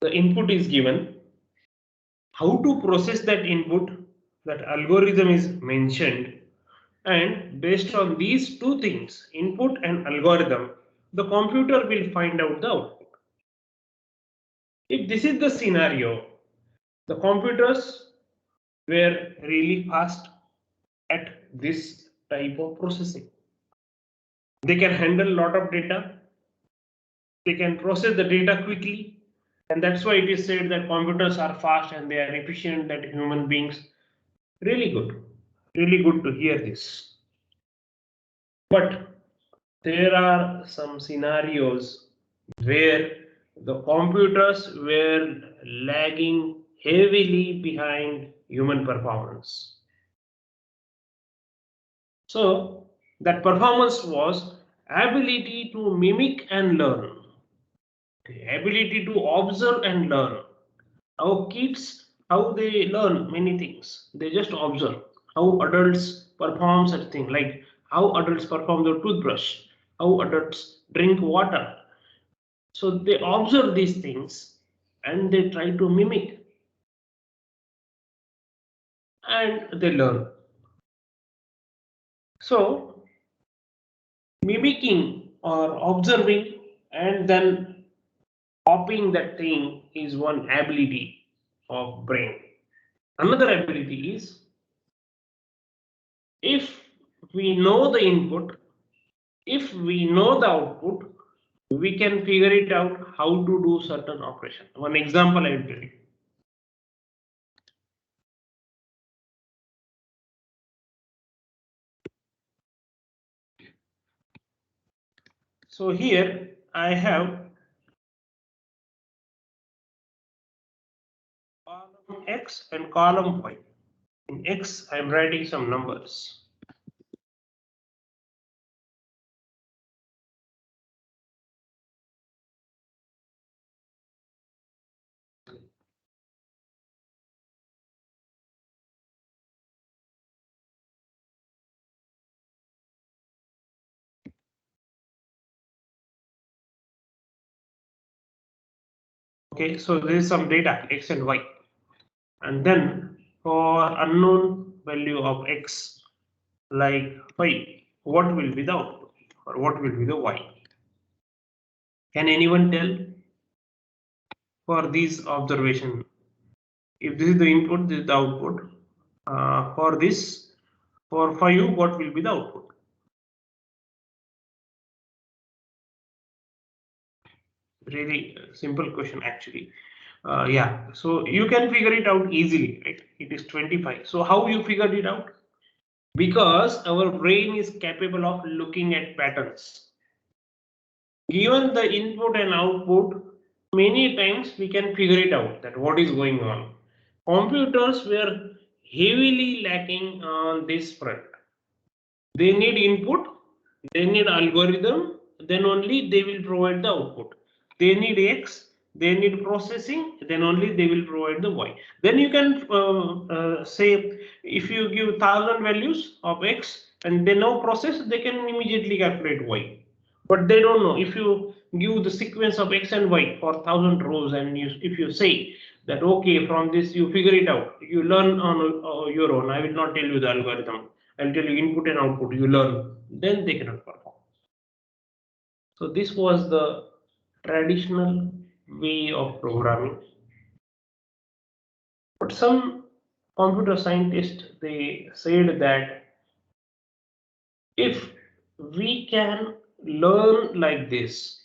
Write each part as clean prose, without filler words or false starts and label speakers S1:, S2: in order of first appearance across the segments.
S1: the input is given, how to process that input, that algorithm is mentioned, and based on these two things, input and algorithm, the computer will find out the output. If this is the scenario, the computers were really fast at this type of processing. They can handle a lot of data, they can process the data quickly, and that's why it is said that computers are fast and they are efficient than human beings. Really good to hear this. But there are some scenarios where the computers were lagging heavily behind human performance. So that performance was ability to mimic and learn, the ability to observe and learn. Our kids, how they learn many things, they just observe how adults perform such things, like how adults perform the toothbrush, how adults drink water. So they observe these things and they try to mimic and they learn. So mimicking or observing and then copying that thing is one ability of brain. Another ability is, if we know the input, if we know the output, we can figure it out how to do certain operation. One example I will tell you. So here I have column X and column Y. In X, I am writing some numbers. Okay, so there is some data X and Y, and then for unknown value of X, like 5, what will be the output or what will be the Y? Can anyone tell for this observation? If this is the input, this is the output. For this, for 5, what will be the output? Really simple question actually. Yeah, so you can figure it out easily, right? It is 25. So how you figured it out? Because our brain is capable of looking at patterns. Given the input and output, many times we can figure it out that what is going on. Computers were heavily lacking on this front. They need input, they need algorithm, then only they will provide the output. They need X, they need processing, then only they will provide the Y. Then you can say if you give 1000 values of X and they know process, they can immediately calculate Y. But they don't know. If you give the sequence of X and Y for 1000 rows and if you say that okay, from this you figure it out, you learn on your own, I will not tell you the algorithm, I'll tell you input and output, you learn, then they cannot perform. So this was the traditional way of programming. But some computer scientists, they said that if we can learn like this,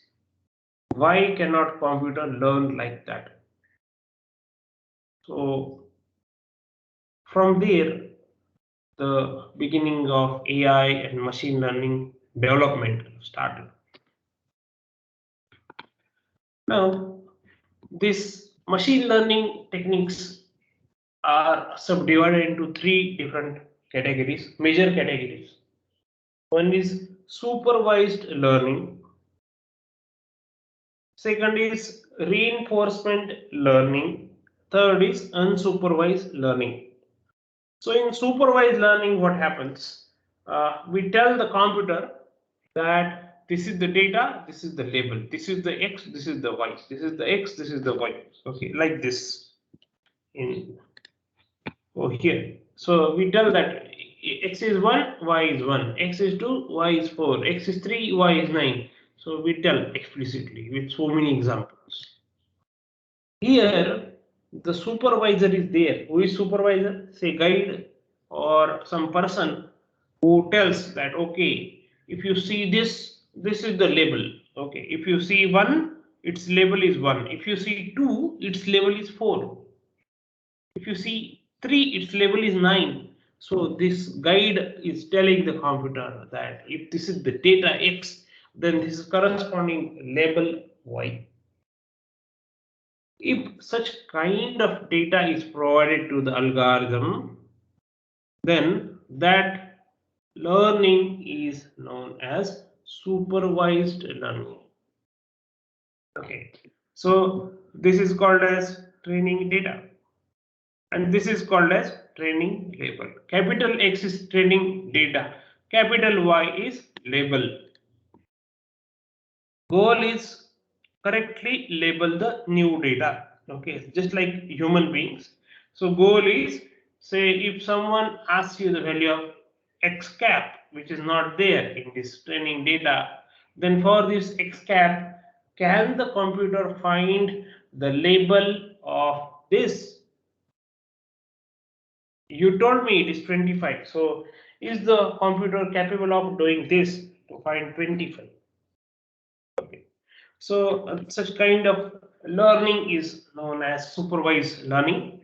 S1: why cannot computer learn like that? So from there, the beginning of AI and machine learning development started. Now, these machine learning techniques are subdivided into 3 different categories, major categories. One is supervised learning. Second is reinforcement learning. Third is unsupervised learning. So in supervised learning, what happens? We tell the computer that this is the data, this is the label, this is the X, this is the Y, this is the X, this is the Y. Okay, like this in here. So we tell that X is 1, Y is 1, X is 2, Y is 4, X is 3, Y is 9. So we tell explicitly with so many examples. Here the supervisor is there. Who is supervisor? Say guide or some person who tells that, okay, if you see this, this is the label. Okay, if you see 1, its label is 1. If you see 2, its label is 4. If you see 3, its label is 9. So this guide is telling the computer that if this is the data X, then this is corresponding label Y. If such kind of data is provided to the algorithm, then that learning is known as supervised learning. Okay, so this is called as training data, and this is called as training label. Capital X is training data, capital Y is label. Goal is correctly label the new data. Okay, just like human beings. So goal is, say if someone asks you the value of X cap, which is not there in this training data, then for this X cap, can the computer find the label of this? You told me it is 25. So is the computer capable of doing this to find 25? Okay. So such kind of learning is known as supervised learning.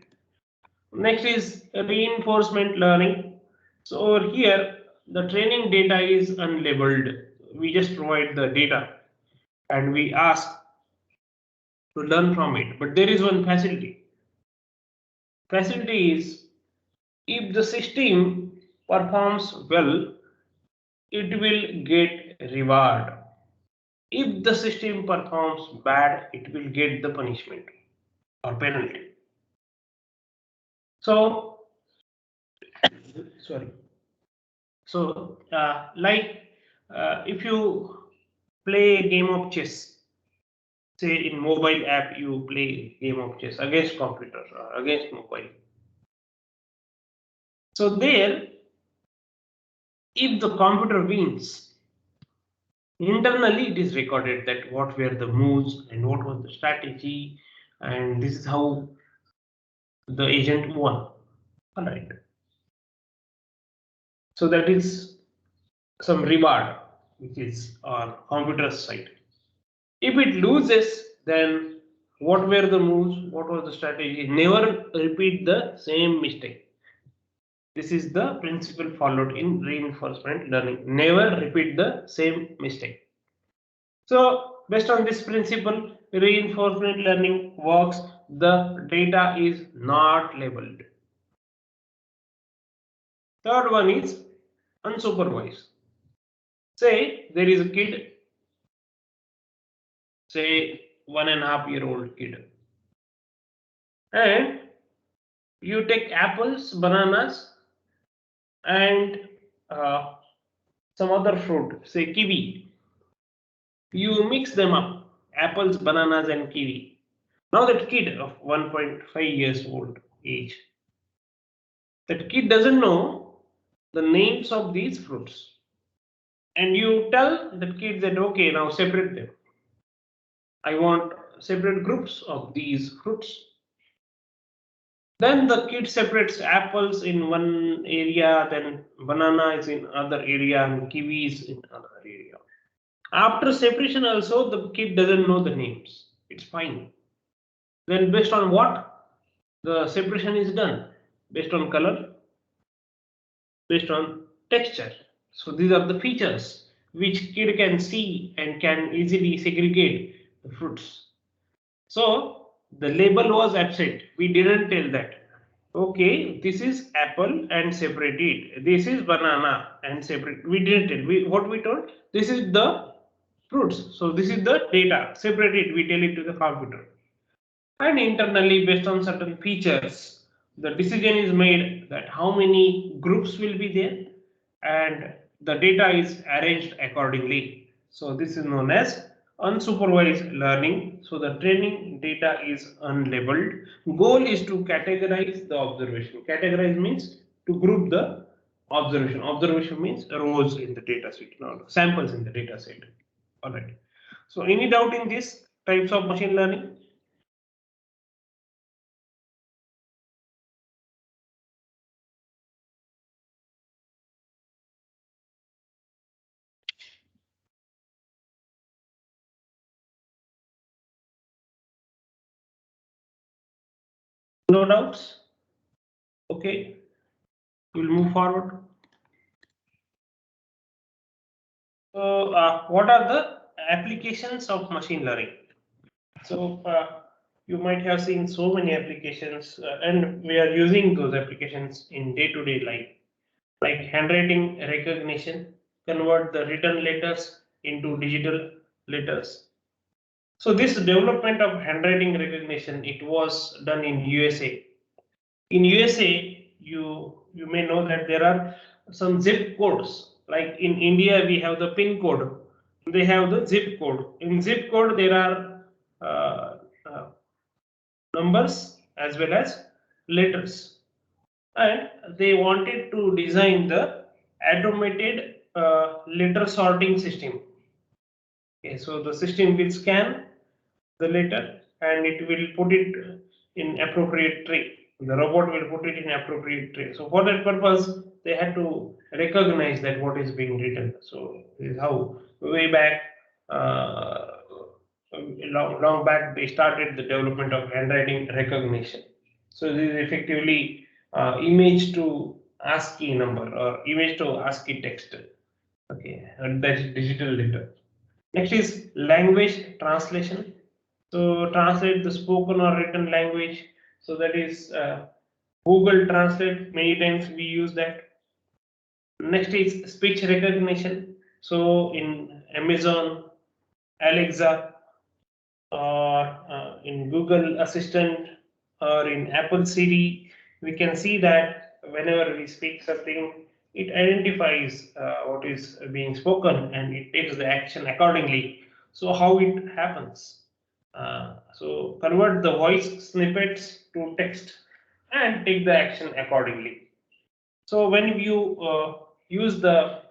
S1: Next is reinforcement learning. So over here, the training data is unlabeled. We just provide the data and we ask to learn from it. But there is one facility. Facility is, if the system performs well, it will get reward. If the system performs bad, it will get the punishment or penalty. So, sorry. So, if you play a game of chess, say in mobile app, you play game of chess against computer or against mobile. So there, if the computer wins, internally it is recorded that what were the moves and what was the strategy, and this is how the agent won. All right. So that is some reward which is on computer's side. If it loses, then what were the moves? What was the strategy? Never repeat the same mistake. This is the principle followed in reinforcement learning. Never repeat the same mistake. So based on this principle, reinforcement learning works. The data is not labeled. Third one is unsupervised. Say there is a kid, say 1.5-year-old kid, and you take apples, bananas, and some other fruit, say kiwi. You mix them up, apples, bananas, and kiwi. Now that kid of 1.5 years old age, that kid doesn't know the names of these fruits. And you tell that kid that, okay, now separate them. I want separate groups of these fruits. Then the kid separates apples in one area, then banana is in other area, and kiwi is in other area. After separation also, the kid doesn't know the names. It's fine. Then based on what the separation is done? Based on color, based on texture. So these are the features which kid can see and can easily segregate the fruits. So the label was absent. We didn't tell that. Okay, this is apple and separate it. This is banana and separate. We didn't tell. What we told? This is the fruits. So this is the data. Separate it. We tell it to the computer. And internally, based on certain features, the decision is made that how many groups will be there, and the data is arranged accordingly. So this is known as unsupervised learning. So the training data is unlabeled. Goal is to categorize the observation. Categorize means to group the observation. Observation means rows in the data set, not samples in the data set. All right. So any doubt in these types of machine learning? No doubts? Okay, we'll move forward. So, what are the applications of machine learning? So, you might have seen so many applications, and we are using those applications in day-to-day life, like handwriting recognition, convert the written letters into digital letters. So, this development of handwriting recognition, it was done in USA. In USA, you may know that there are some zip codes. Like in India, we have the pin code. They have the zip code. In zip code, there are uh, uh, numbers as well as letters, and they wanted to design the automated letter sorting system. Okay, so the system will scan the letter and it will put it in appropriate tray. The robot will put it in appropriate tray. So for that purpose, they had to recognize that what is being written. So this is how way back, uh, long back, they started the development of handwriting recognition. So this is effectively image to ASCII number or image to ASCII text. Okay, and that's digital letter. Next is language translation. So translate the spoken or written language. So that is Google Translate. Many times we use that. Next is speech recognition. So in Amazon, Alexa, or in Google Assistant, or in Apple Siri, we can see that whenever we speak something, it identifies what is being spoken and it takes the action accordingly. So how it happens? So convert the voice snippets to text and take the action accordingly. So when you use the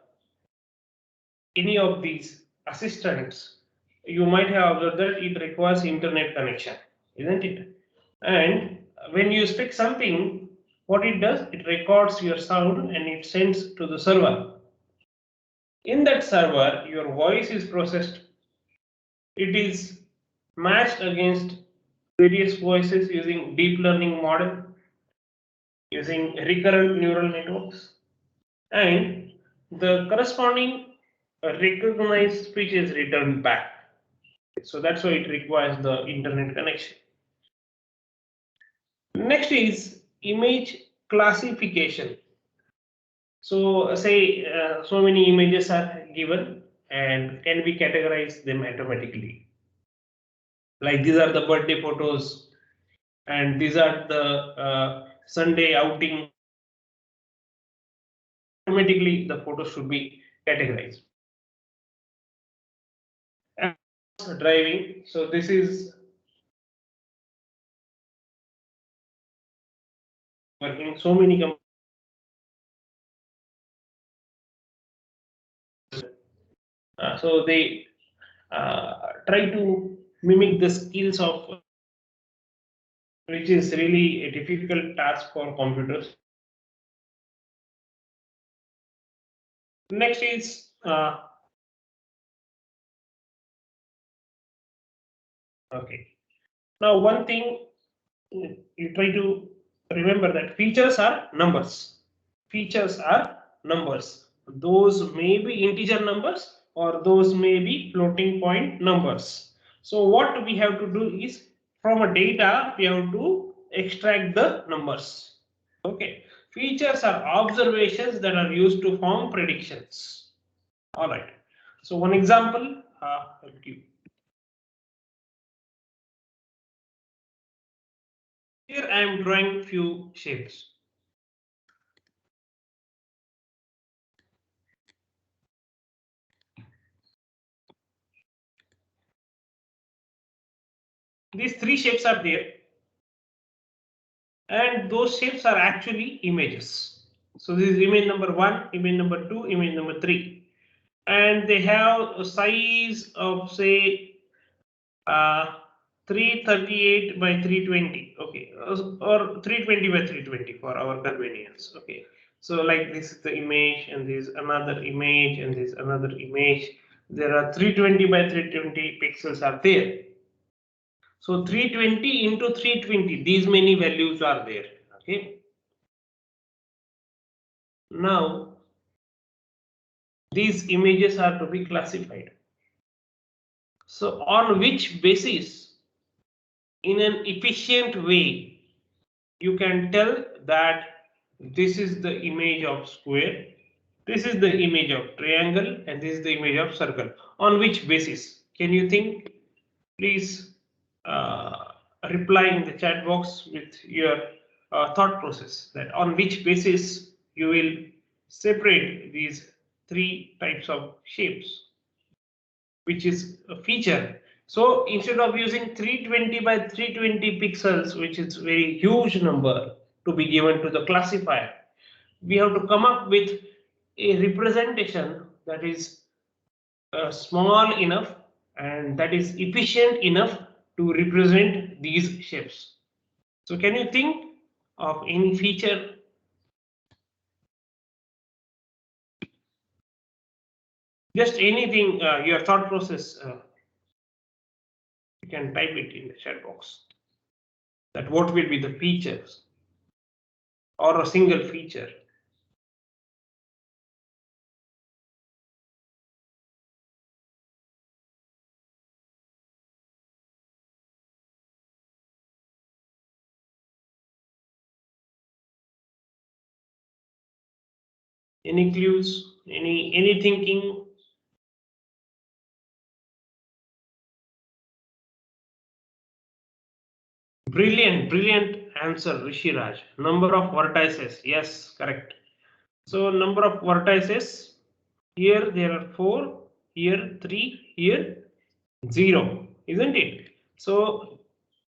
S1: any of these assistants, you might have observed that it requires internet connection, isn't it? And when you speak something, what it does, it records your sound and it sends to the server. In that server, your voice is processed. It is matched against various voices using deep learning model, using recurrent neural networks, and the corresponding recognized speech is returned back. So that's why it requires the internet connection. Next is image classification. So say so many images are given and can we categorize them automatically? Like these are the birthday photos and these are the Sunday outing. Automatically the photos should be categorized. And driving. So this is working so many companies. So they try to mimic the skills of, which is really a difficult task for computers. Next is okay. Now one thing you try to remember that features are numbers. Features are numbers. Those may be integer numbers or those may be floating point numbers. So what we have to do is from a data we have to extract the numbers. Okay. Features are observations that are used to form predictions. All right. So one example, I'll give. Here I am drawing few shapes. these three shapes are there, and those shapes are actually images. So this is image number 1, image number 2, image number 3, and they have a size of say 338 by 320, okay, or 320 by 320 for our convenience. Okay, so like this is the image, and this is another image, and this is another image. There are 320 by 320 pixels are there. So 320 into 320, these many values are there. Okay, now these images are to be classified. So on which basis, in an efficient way, you can tell that this is the image of square, this is the image of triangle, and this is the image of circle. On which basis? Can you think? Please reply in the chat box with your thought process, that on which basis you will separate these three types of shapes, which is a feature. So instead of using 320 by 320 pixels, which is very huge number to be given to the classifier, we have to come up with a representation that is small enough and that is efficient enough to represent these shapes. So can you think of any feature? Just anything, your thought process, you can type it in the chat box. That what will be the features or a single feature? Any clues? Any thinking? Brilliant answer, Rishiraj. Number of vertices. Yes, correct. So number of vertices. Here there are 4. Here 3. Here 0. Isn't it? So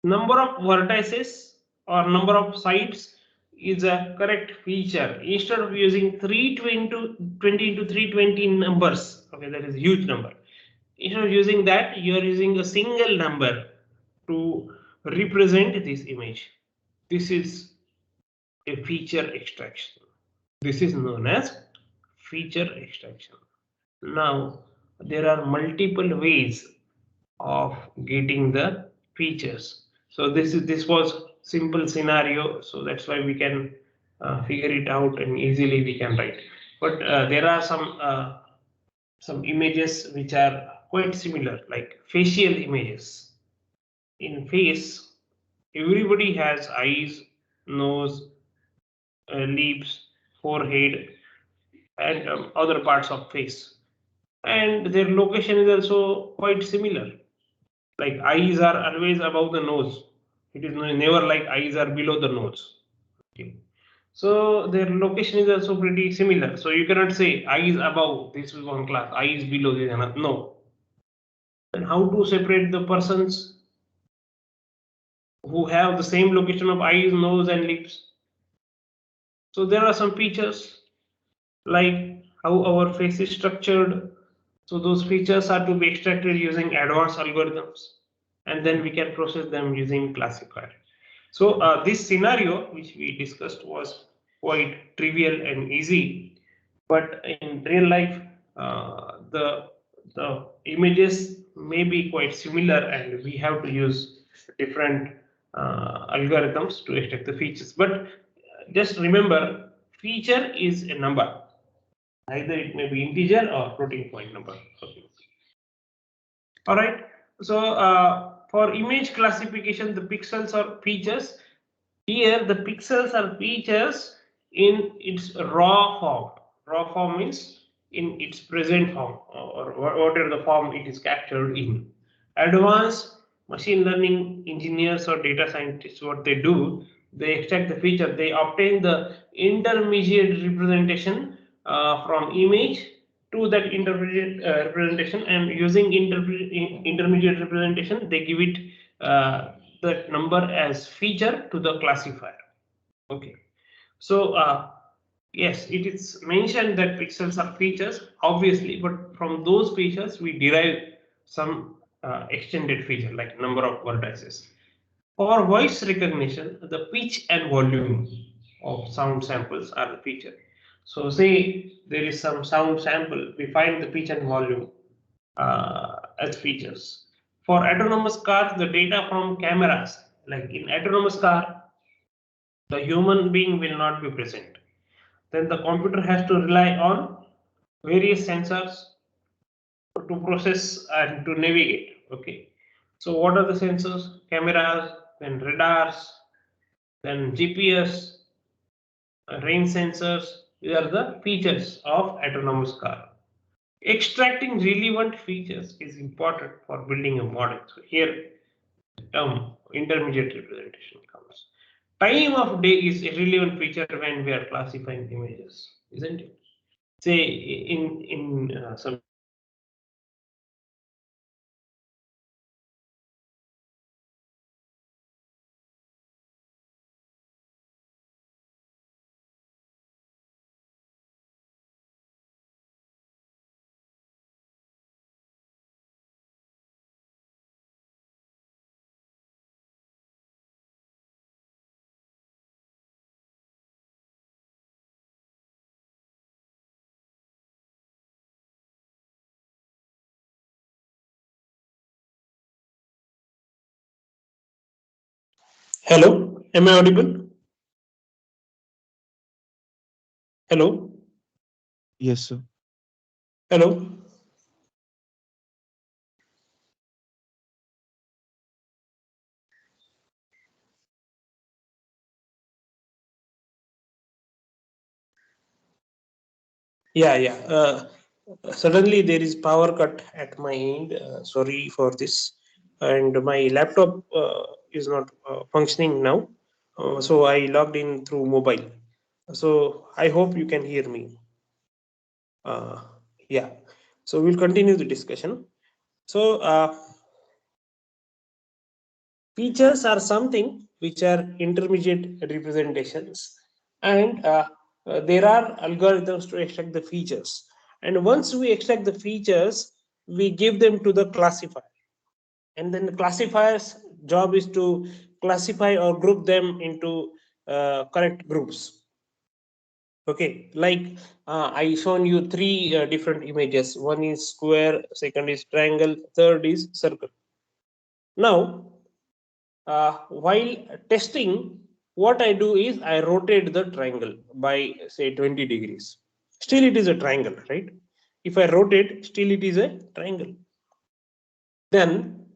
S1: number of vertices or number of sides is a correct feature. Instead of using 320 into 320 numbers, okay, that is a huge number. Instead of using that, you are using a single number to represent this image. This is a feature extraction. This is known as feature extraction. Now, there are multiple ways of getting the features. So this was simple scenario, so that's why we can figure it out and easily we can write. But there are some images which are quite similar, like facial images. In face, everybody has eyes, nose, lips, forehead, and other parts of face, and their location is also quite similar. Like eyes are always above the nose. It is never like eyes are below the nose. Okay. So their location is also pretty similar. So you cannot say eyes above, this is one class, eyes below this another. No. And how to separate the persons who have the same location of eyes, nose, and lips? So there are some features like how our face is structured. So those features are to be extracted using advanced algorithms, and then we can process them using classifier. So this scenario which we discussed was quite trivial and easy, but in real life the images may be quite similar, and we have to use different algorithms to extract the features. But just remember, feature is a number. Either it may be integer or floating point number. Okay. All right. So for image classification, the pixels are features. Here, the pixels are features in its raw form. Raw form means in its present form, or whatever the form it is captured in. Advanced machine learning engineers or data scientists, what they do, they extract the feature, they obtain the intermediate representation from image to that intermediate representation, and using intermediate representation, they give it that number as feature to the classifier. Okay, so yes, it is mentioned that pixels are features, obviously, but from those features we derive some extended feature like number of vertices. For voice recognition, the pitch and volume of sound samples are the feature. So, say there is some sound sample, we find the pitch and volume as features. For autonomous cars, the data from cameras, like in autonomous car, the human being will not be present. Then the computer has to rely on various sensors to process and to navigate. Okay. So what are the sensors? Cameras, then radars, then GPS, rain sensors. These are the features of autonomous car. Extracting relevant features is important for building a model. So here term intermediate representation comes. Time of day is a relevant feature when we are classifying images, isn't it? Say in some hello, am I audible? Hello,
S2: Yes, sir.
S1: hello. Yeah, yeah. Suddenly there is power cut at my end. Sorry for this. And my laptop is not functioning now. So I logged in through mobile. So I hope you can hear me. Uh, yeah. So we'll continue the discussion. So features are something which are intermediate representations, and there are algorithms to extract the features. And once we extract the features, we give them to the classifier, and then the classifier's job is to classify or group them into correct groups. Okay, like I shown you three different images. One is square, second is triangle, third is circle. Now while testing, what I do is I rotate the triangle by say 20 degrees. Still it is a triangle, right? If I rotate, still it is a triangle. Then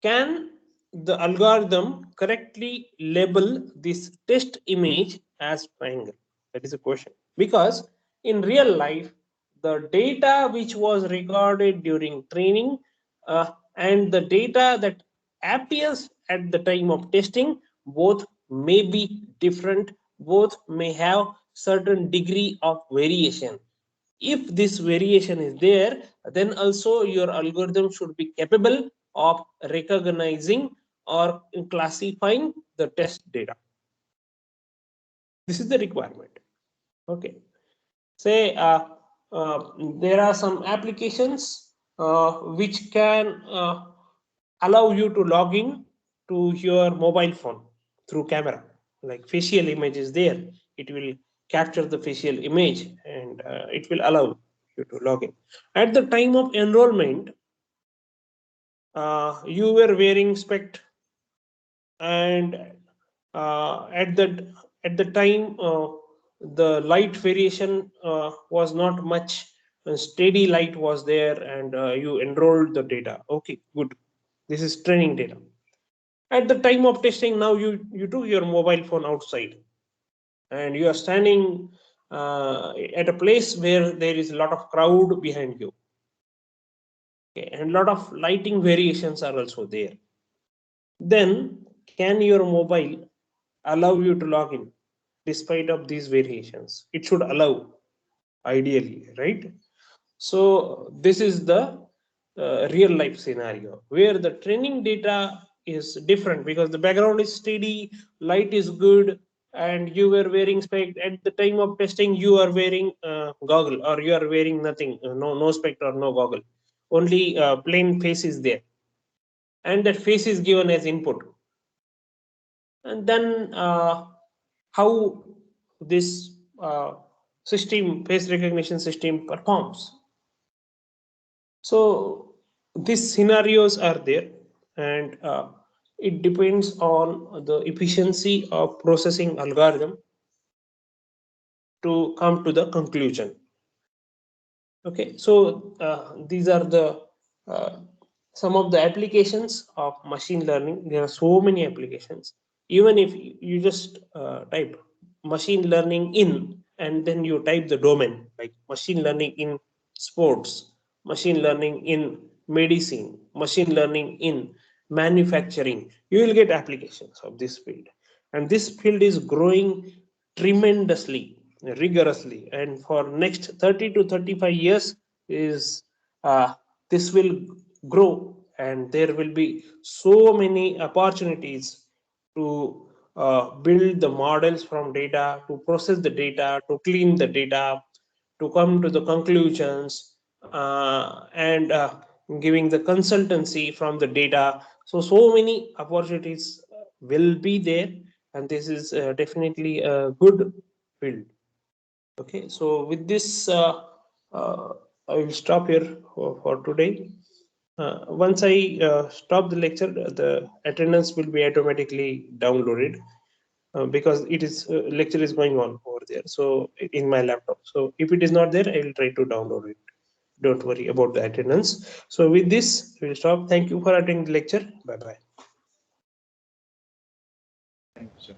S1: can the algorithm correctly label this test image as triangle? That is a question. Because in real life, the data which was recorded during training and the data that appears at the time of testing, both may be different, both may have certain degree of variation. If this variation is there, then also your algorithm should be capable of recognizing or classifying the test data. This is the requirement. Okay. Say there are some applications which can allow you to log in to your mobile phone through camera, like facial image is there. It will capture the facial image, and it will allow you to log in. At the time of enrollment, you were wearing spec, and at the time the light variation was not much. Steady light was there, and you enrolled the data. Okay, good. This is training data. At the time of testing, now you took your mobile phone outside, and you are standing at a place where there is a lot of crowd behind you. Okay, and a lot of lighting variations are also there. Then can your mobile allow you to log in despite of these variations? It should allow, ideally, right? So this is the real life scenario where the training data is different because the background is steady, light is good, and you were wearing spec. At the time of testing, you are wearing goggle, or you are wearing nothing, no spec or no goggle, only plain face is there, and that face is given as input. And then how this system, face recognition system, performs. So these scenarios are there, and it depends on the efficiency of processing algorithm to come to the conclusion. Okay, so these are the some of the applications of machine learning. There are so many applications. Even if you just type machine learning in, and then you type the domain like machine learning in sports, machine learning in medicine, machine learning in manufacturing, you will get applications of this field. And this field is growing tremendously, rigorously, and for next 30 to 35 years is this will grow, and there will be so many opportunities to build the models from data, to process the data, to clean the data, to come to the conclusions, and giving the consultancy from the data. So many opportunities will be there, and this is definitely a good field. Okay, so with this, uh, I will stop here for today. Once I stop the lecture, the attendance will be automatically downloaded because it is lecture is going on over there. So in my laptop. So if it is not there, I will try to download it. Don't worry about the attendance. So with this, we will stop. Thank you for attending the lecture. Bye bye.
S2: Thank you, sir.